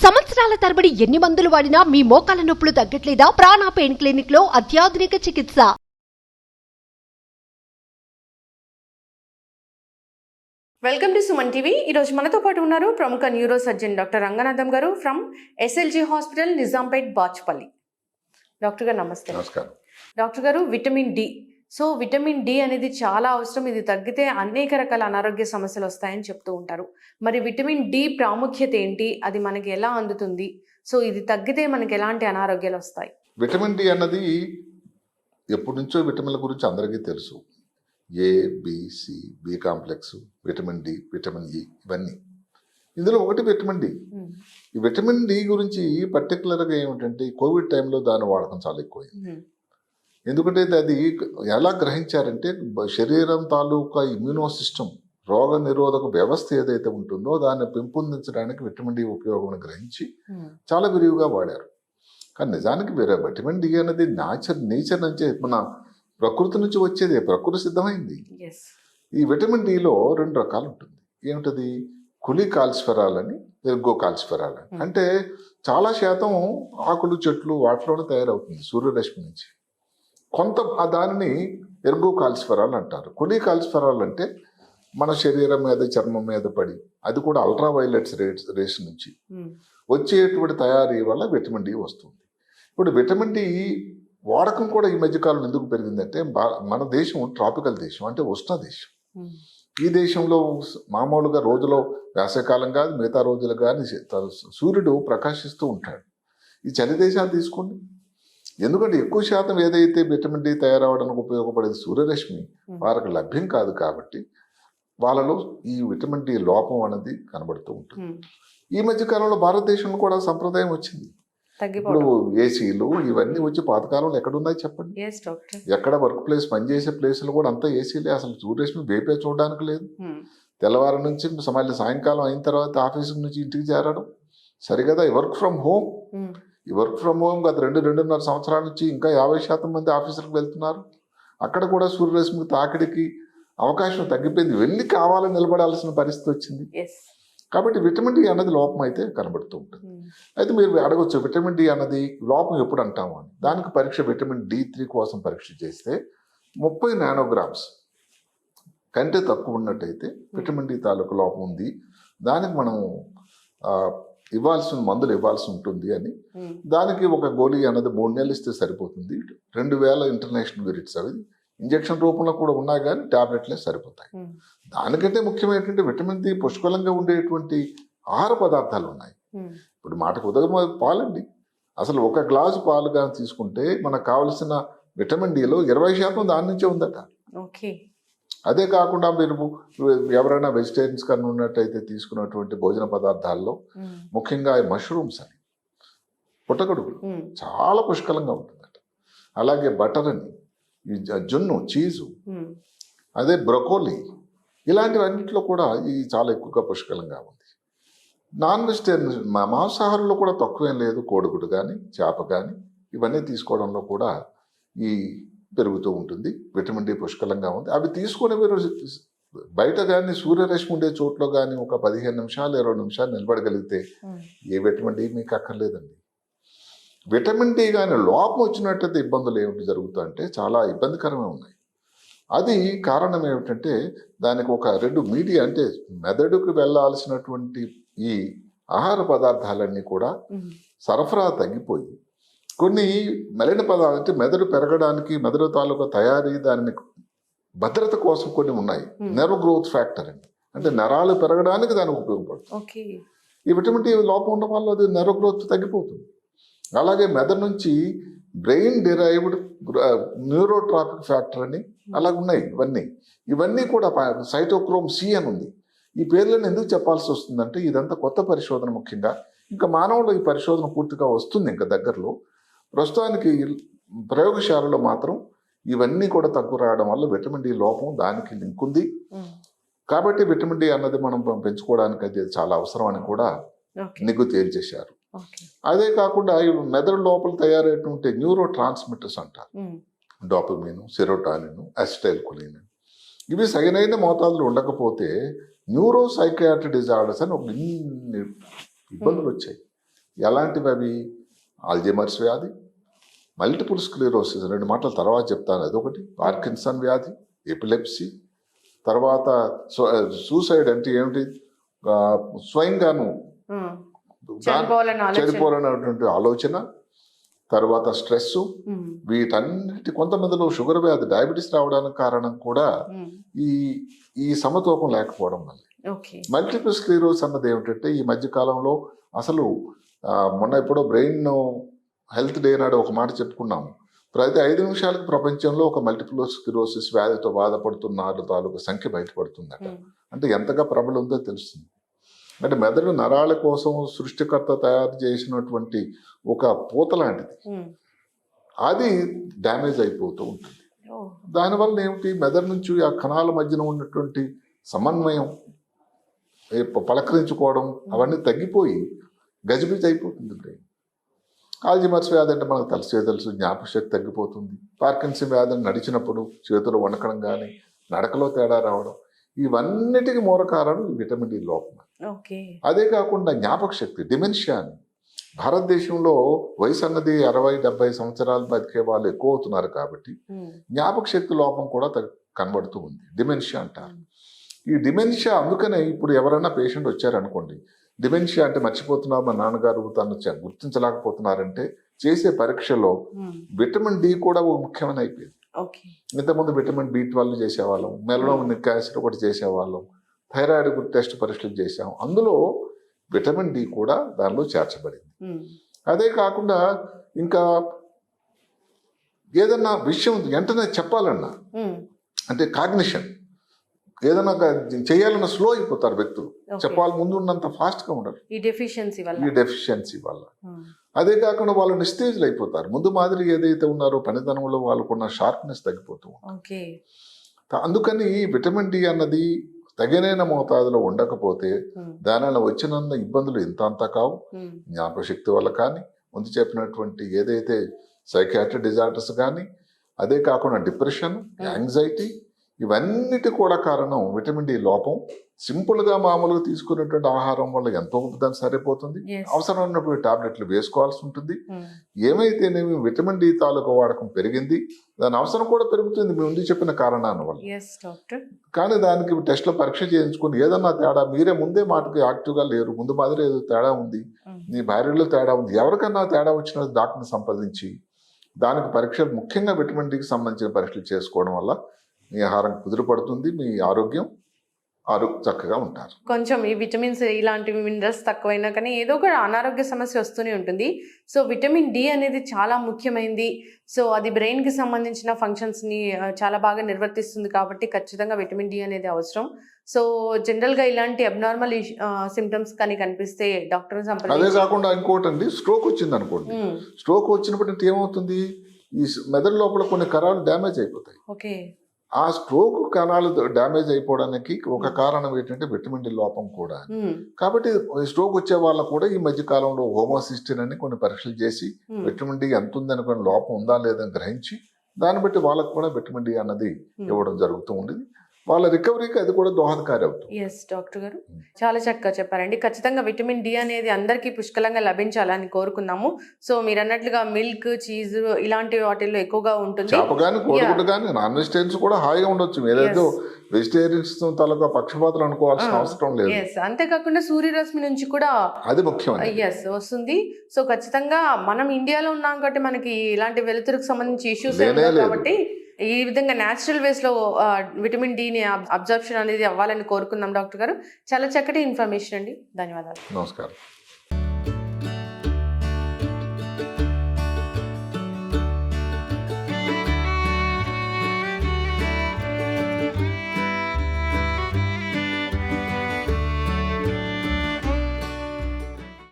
సంవత్సరాల తరబడి ఎన్ని మందులు వాడినా మీ మోకాల నొప్పులు తగ్గట్లేదా? ప్రాణ పెయిన్ క్లినిక్ లో అత్యాధునిక చికిత్స. Welcome to Suman TV. ఈరోజు మనతో పాటు ఉన్నారు ప్రముఖ న్యూరో సర్జన్ డాక్టర్ రంగనాథం గారు from S L G hospital, Nizampet, Bachupally. Doctor గారు నమస్తే. నమస్కారం. డాక్టర్ గారు, vitamin D. So vitamin D అనేది చాలా అవసరం. ఇది తగ్గితే అనేక రకాల అనారోగ్య సమస్యలు వస్తాయని చెప్తూ ఉంటారు. మరి విటమిన్ డి ప్రాముఖ్యత ఏంటి? అది మనకి ఎలా అందుతుంది? సో ఇది తగ్గితే మనకి ఎలాంటి అనారోగ్యాలు వస్తాయి? విటమిన్ డి అన్నది ఎప్పటి నుంచో విటమిన్ల గురించి అందరికీ తెలుసు. A, B, C, B complex, vitamin D, vitamin E, ఇవన్నీ. ఇందులో ఒకటి విటమిన్ డి. ఈ విటమిన్ డి గురించి పర్టికులర్గా ఏమిటంటే కోవిడ్ టైంలో దాని వాడకం చాలా ఎక్కువైంది. ఎందుకంటే అది ఎలా గ్రహించారంటే శరీరం తాలూకా ఇమ్యూనో సిస్టమ్, రోగ నిరోధక వ్యవస్థ ఏదైతే ఉంటుందో దాన్ని పెంపొందించడానికి విటమిన్ డి ఉపయోగం గ్రహించి చాలా విరివిగా వాడారు. కానీ నిజానికి వేరే విటమిన్ డి అనేది నేచర్ నుంచి మన ప్రకృతి నుంచి వచ్చేదే, ప్రకృతి సిద్ధమైంది. ఈ విటమిన్ డిలో రెండు రకాలు ఉంటుంది. ఏమిటది? కొలికాల్సిఫెరాల్ అని, ఎర్గోకాల్సిఫెరాల్ అని. అంటే చాలా శాతం ఆకులు, చెట్లు వాటిలోనే తయారవుతుంది సూర్యరశ్మి నుంచి. కొంత దానిని ఎర్గోకాల్సిఫెరాల్ అంటారు. కొలికాల్సిఫెరాల్ అంటే మన శరీరం మీద, చర్మం మీద పడి, అది కూడా అల్ట్రావైలెట్స్ రేస్ నుంచి వచ్చేటువంటి తయారీ వల్ల విటమిన్ డి వస్తుంది. ఇప్పుడు విటమిన్ డి వాడకం కూడా ఈ మధ్యకాలంలో ఎందుకు పెరిగిందంటే మన దేశం ట్రాపికల్ దేశం, అంటే ఉష్ణ దేశం. ఈ దేశంలో మామూలుగా రోజులో వేసవికాలం కాదు, మిగతా రోజులు కానీ సూర్యుడు ప్రకాశిస్తూ ఉంటాడు. ఈ చలి దేశాలు తీసుకోండి, ఎందుకంటే ఎక్కువ శాతం ఏదైతే విటమిన్ డి తయారవడానికి ఉపయోగపడేది సూర్యరశ్మి వారికి లభ్యం కాదు. కాబట్టి వాళ్ళలో ఈ విటమిన్ డి లోపం అనేది కనబడుతూ ఉంటుంది. ఈ మధ్యకాలంలో భారతదేశంలో కూడా సంప్రదాయం వచ్చింది. ఇప్పుడు ఏసీలు ఇవన్నీ వచ్చి పాతకాలంలో ఎక్కడున్నాయి చెప్పండి? ఎక్కడ వర్క్ ప్లేస్, పనిచేసే ప్లేసులు కూడా అంతా ఏసీలే. అసలు సూర్యరశ్మి వేపే చూడడానికి లేదు. తెల్లవారు నుంచి మళ్ళీ సాయంకాలం అయిన తర్వాత ఆఫీసు నుంచి ఇంటికి చేరడం సరిగదా. వర్క్ ఫ్రమ్ హోమ్, ఈ వర్క్ ఫ్రమ్ హోమ్ గత 2-2.5 సంవత్సరాల నుంచి ఇంకా 50% మంది ఆఫీసులకు వెళ్తున్నారు. అక్కడ కూడా సూర్యరశ్మికి తాకిడికి అవకాశం తగ్గిపోయింది. వెళ్ళి కావాలని నిలబడాల్సిన పరిస్థితి వచ్చింది. కాబట్టి విటమిన్ డి అన్నది లోపం అయితే కనబడుతూ ఉంటుంది. అయితే మీరు అడగొచ్చు, విటమిన్ డి అన్నది లోపం ఎప్పుడు అంటాము అని. దానికి పరీక్ష విటమిన్ D3 కోసం పరీక్ష చేస్తే 30 నానోగ్రామ్స్ కంటే తక్కువ ఉన్నట్టయితే విటమిన్ డి తాలూకు లోపం ఉంది, దానికి మనం ఇవ్వాల్సిన మందులు ఇవ్వాల్సి ఉంటుంది అని. దానికి ఒక గోళీ అన్నది 3 నెలలు ఇస్తే సరిపోతుంది. 2000 ఇంటర్నేషనల్ యూనిట్స్ అవి ఇంజెక్షన్ రూపంలో కూడా ఉన్నాయి, కానీ టాబ్లెట్లే సరిపోతాయి. దానికంటే ముఖ్యమైనటువంటి విటమిన్ డి పుష్కలంగా ఉండేటువంటి ఆహార పదార్థాలు ఉన్నాయి. ఇప్పుడు మాటకు ఉదయం పాలండి. అసలు ఒక గ్లాసు పాలు కానీ తీసుకుంటే మనకు కావలసిన విటమిన్ డిలో 20% దాని నుంచే ఉందట. అదే కాకుండా మీరు ఎవరైనా వెజిటేరియన్స్ కన్నా ఉన్నట్టయితే తీసుకున్నటువంటి భోజన పదార్థాల్లో ముఖ్యంగా మష్రూమ్స్ అని, పుట్టగొడుగులు చాలా పుష్కలంగా ఉంటుందట. అలాగే బటర్ అని, జున్ను, చీజు, అదే బ్రొకోలీ, ఇలాంటివన్నింటిలో కూడా ఇది చాలా ఎక్కువగా పుష్కలంగా ఉంది. నాన్ వెజిటేరియన్ మాంసాహారంలో కూడా తక్కువేం లేదు. కోడిగుడ్డు కానీ, చేప కానీ ఇవన్నీ తీసుకోవడంలో కూడా ఈ పెరుగుతూ ఉంటుంది. విటమిన్ డి పుష్కలంగా ఉంది. అవి తీసుకొని మీరు బయట కానీ సూర్యరశ్మి ఉండే చోట్ల కానీ ఒక 15 నిమిషాలు 20 నిమిషాలు నిలబడగలిగితే ఏ విటమిన్ డి మీకు అక్కర్లేదండి. విటమిన్ డి కానీ లోపం వచ్చినట్టయితే ఇబ్బందులు ఏమిటి జరుగుతాయంటే చాలా ఇబ్బందికరమే ఉన్నాయి. అది కారణం ఏమిటంటే దానికి ఒక 2 మీడియా, అంటే మెదడుకు వెళ్ళాల్సినటువంటి ఈ ఆహార పదార్థాలన్నీ కూడా సరఫరా తగ్గిపోయి కొన్ని మలిన పదార్థాలు, అంటే మెదడు పెరగడానికి, మెదడు తాలూకా తయారీ, దాని భద్రత కోసం కొన్ని ఉన్నాయి. నెర్వ్ గ్రోత్ ఫ్యాక్టర్ అండి, అంటే నరాలు పెరగడానికి దానికి ఉపయోగపడుతుంది. ఈ విటమిన్ డి లోపం ఉండడం వల్ల అది నెర్వ్ గ్రోత్ తగ్గిపోతుంది. అలాగే మెదడు నుంచి బ్రెయిన్ డిరైవ్డ్ న్యూరోట్రాపిక్ ఫ్యాక్టర్ అని అలాగ ఉన్నాయి. ఇవన్నీ కూడా సైటోక్రోమ్ సి అని ఉంది. ఈ పేర్లను ఎందుకు చెప్పాల్సి వస్తుందంటే ఇదంతా కొత్త పరిశోధన. ముఖ్యంగా ఇంకా మానవులు ఈ పరిశోధన పూర్తిగా వస్తుంది ఇంకా దగ్గరలో. ప్రస్తుతానికి ప్రయోగశాలలో మాత్రం ఇవన్నీ కూడా తక్కువ రావడం వల్ల విటమిన్ డి లోపం దానికి లింక్ ఉంది. కాబట్టి విటమిన్ డి అన్నది మనం పెంచుకోవడానికి అది చాలా అవసరం అని కూడా నిగ్గు తేల్చేశారు. అదే కాకుండా మెదడు లోపల తయారయ్యేటువంటి న్యూరో ట్రాన్స్మిటర్స్ అంటారు. డోపమిన్, సెరోటానిన్, అసిటైల్ కొలిన్, ఇవి సరైన మోతాదులు ఉండకపోతే న్యూరో సైకియాట్రిక్ డిజార్డర్స్ అని ఒక ఇబ్బందులు వచ్చాయి. ఎలాంటివి అవి? ఆల్జీమర్స్ వ్యాధి, మల్టిపుల్ స్క్లెరోసిస్, 2 మాటల తర్వాత చెప్తాను, అదొకటి. పార్కిన్సన్ వ్యాధి, ఎపిలెప్సీ, తర్వాత సూసైడ్ అంటే ఏమిటి, స్వయంగాను చెడిపోవాలనేటువంటి ఆలోచన, తర్వాత స్ట్రెస్, వీటన్నిటి కొంతమందిలో షుగర్ వ్యాధి, డయాబెటీస్ రావడానికి కారణం కూడా ఈ సమతూకం లేకపోవడం వల్ల. మల్టిపుల్ స్క్లెరోసిస్ అన్నది ఏమిటంటే ఈ మధ్య కాలంలో అసలు మొన్న ఎప్పుడో బ్రెయిన్ హెల్త్ డే నాడు ఒక మాట చెప్పుకున్నాము, ప్రతి 5 నిమిషాలకు ప్రపంచంలో ఒక మల్టిపుల్ స్క్లెరోసిస్ వ్యాధితో బాధపడుతున్న తాలూకు సంఖ్య బయటపడుతుందట. అంటే ఎంతగా ప్రబలం ఉందో తెలుస్తుంది. అంటే మెదడు నరాల కోసం సృష్టికర్త తయారు చేసినటువంటి ఒక పూత లాంటిది, అది డ్యామేజ్ అయిపోతూ ఉంటుంది. దానివల్ల ఏమిటి, మెదడు నుంచి ఆ కణాల మధ్యన ఉన్నటువంటి సమన్వయం, పలకరించుకోవడం అవన్నీ తగ్గిపోయి గజిబిజి అయిపోతుంది బ్రెయిన్. ఆల్జీమర్స్ వ్యాధి అంటే మనకు తెలుసు, జ్ఞాపకశక్తి తగ్గిపోతుంది. పార్కిన్సన్ వ్యాధిని నడిచినప్పుడు చేతులు వణకడం కానీ, నడకలో తేడా రావడం, ఇవన్నిటికీ మూల కారణం విటమిన్ డి లోపం. అదే కాకుండా జ్ఞాపక శక్తి, డిమెన్షియా అని భారతదేశంలో వయసు అన్నది 60-70 సంవత్సరాలు బతికే వాళ్ళు ఎక్కువ అవుతున్నారు కాబట్టి జ్ఞాపక శక్తి లోపం కూడా కనబడుతూ ఉంది, డిమెన్షియా అంటారు. ఈ డిమెన్షియా అందుకనే ఇప్పుడు ఎవరైనా పేషెంట్ వచ్చారనుకోండి, డిమెన్షియా అంటే మర్చిపోతున్నారు, మా నాన్నగారు తను గుర్తించలేకపోతున్నారంటే చేసే పరీక్షలో విటమిన్ డి కూడా ఒక ముఖ్యమైన అయిపోయింది. ఇంతకుముందు విటమిన్ B12 చేసేవాళ్ళం, మెలనోనిక్ యాసిడ్ ఒకటి చేసేవాళ్ళం, థైరాయిడ్ టెస్ట్ పరీక్షలు చేసాం, అందులో విటమిన్ డి కూడా దానిలో చేర్చబడింది. అదే కాకుండా ఇంకా ఏదన్నా విషయం వెంటనే చెప్పాలన్నా, అంటే కాగ్నిషన్, ఏదైనా చేయాలన్నా స్లో అయిపోతారు వ్యక్తులు, చెప్పాలి ముందు ఉన్నంత ఫాస్ట్గా ఉండరు ఈ డెఫిషియన్సీ వల్ల. అదే కాకుండా వాళ్ళు నిస్తేజులు అయిపోతారు, ముందు మాదిరి ఏదైతే ఉన్నారో పనితనంలో వాళ్ళకున్న షార్ప్నెస్ తగ్గిపోతూ ఉంటుంది. అందుకని విటమిన్ డి అన్నది తగినైన మోతాదులో ఉండకపోతే దానివల్ల వచ్చిన ఇబ్బందులు ఇంత అంతా కావు. జ్ఞాపక శక్తి వల్ల కానీ, ముందు చెప్పినటువంటి ఏదైతే సైకియాట్రిక్ డిజార్డర్స్ కానీ, అదే కాకుండా డిప్రెషన్, యాంగ్జైటీ, ఇవన్నిటి కూడా కారణం విటమిన్ డి లోపం. సింపుల్గా మామూలుగా తీసుకునేటువంటి ఆహారం వల్ల ఎంతో దాన్ని సరిపోతుంది, అవసరమైనటువంటి టాబ్లెట్లు వేసుకోవాల్సి ఉంటుంది. ఏమైతేనేమి విటమిన్ డి తాలూకు వాడకం పెరిగింది, దాని అవసరం కూడా పెరుగుతుంది మీ ముందు చెప్పిన కారణాల వల్ల. కానీ దానికి టెస్ట్లో పరీక్ష చేయించుకుని ఏదన్నా తేడా, మీరే ముందే మాటకి యాక్టివ్గా లేరు, ముందు మాదిరి ఏదో తేడా ఉంది, నీ భార్యలో తేడా ఉంది, ఎవరికన్నా తేడా వచ్చిన డాక్టర్ని సంప్రదించి దానికి పరీక్షలు, ముఖ్యంగా విటమిన్ డికి సంబంధించిన పరీక్షలు చేసుకోవడం వల్ల మీ ఆహారం కుదిరిపడుతుంది, మీ ఆరోగ్యం చక్కగా ఉంటారు. కొంచెం ఈ విటమిన్స్ ఇలాంటి మినరల్స్ తక్కువైనా కానీ ఏదో ఒక అనారోగ్య సమస్య వస్తూనే ఉంటుంది. సో విటమిన్ డి అనేది చాలా ముఖ్యమైనది. సో అది బ్రెయిన్కి సంబంధించిన ఫంక్షన్స్ని చాలా బాగా నిర్వర్తిస్తుంది కాబట్టి ఖచ్చితంగా విటమిన్ డి అనేది అవసరం. సో జనరల్గా ఇలాంటి అబ్నార్మల్ సిమ్టమ్స్ కానీ కనిపిస్తే డాక్టర్ని సంప్రదించాలి. అదే కాకుండా ఇంకోటి అండి, స్ట్రోక్ వచ్చింది అనుకోండి, స్ట్రోక్ వచ్చినప్పుడు ఏమవుతుంది, ఈ మెదడు లోపల కొన్ని కణాలు డ్యామేజ్ అయిపోతాయి. ఆ స్ట్రోక్ కణాలు డ్యామేజ్ అయిపోవడానికి ఒక కారణం ఏంటంటే విటమిన్ డి లోపం కూడా. కాబట్టి స్ట్రోక్ వచ్చే వాళ్ళకు కూడా ఈ మధ్య కాలంలో హోమోసిస్టిన్ అని కొన్ని పరీక్షలు చేసి విటమిన్ డి ఎంత ఉందని కొన్ని లోపం ఉందా లేదని గ్రహించి దాన్ని బట్టి వాళ్ళకు కూడా విటమిన్ డి అన్నది ఇవ్వడం జరుగుతూ ఉండేది. వాళ్ళ రికవరీకి అది కూడా దోహదకారి అవుతుంది. ఎస్ డాక్టర్ గారు, చాలా చక్కగా చెప్పారండి. ఖచ్చితంగా విటమిన్ డి అనేది అందరికీ పుష్కలంగా లభించాలని కోరుకున్నాము. సో మీరు అన్నట్లుగా మిల్క్, చీజ్ ఇలాంటి వాటిల్లో ఎక్కువగా ఉంటుంది. చేప కానీ, కోడిగుడ్డు కానీ, నాన్ వెజిటేరియన్స్ కూడా హాయిగా ఉండొచ్చు. ఏదైతే వెజిటేరియన్స్ తాలూకా పక్షపాతాలు అనుకోవాల్సిన అవసరం లేదు. అంతేకాకుండా సూర్యరశ్మి నుంచి కూడా అది ముఖ్యం వస్తుంది. సో ఖచ్చితంగా మనం ఇండియాలో ఉన్నాం కాబట్టి మనకి ఇలాంటి వెలుతురుకు సంబంధించి ఇష్యూస్ కాబట్టి ఈ విధంగా న్యాచురల్ వేస్ లో విటమిన్ డిని అబ్జర్ప్షన్ అనేది అవ్వాలని కోరుకుందాం. డాక్టర్ గారు, చాలా చక్కటి ఇన్ఫర్మేషన్ అండి, ధన్యవాదాలు. నమస్కారం.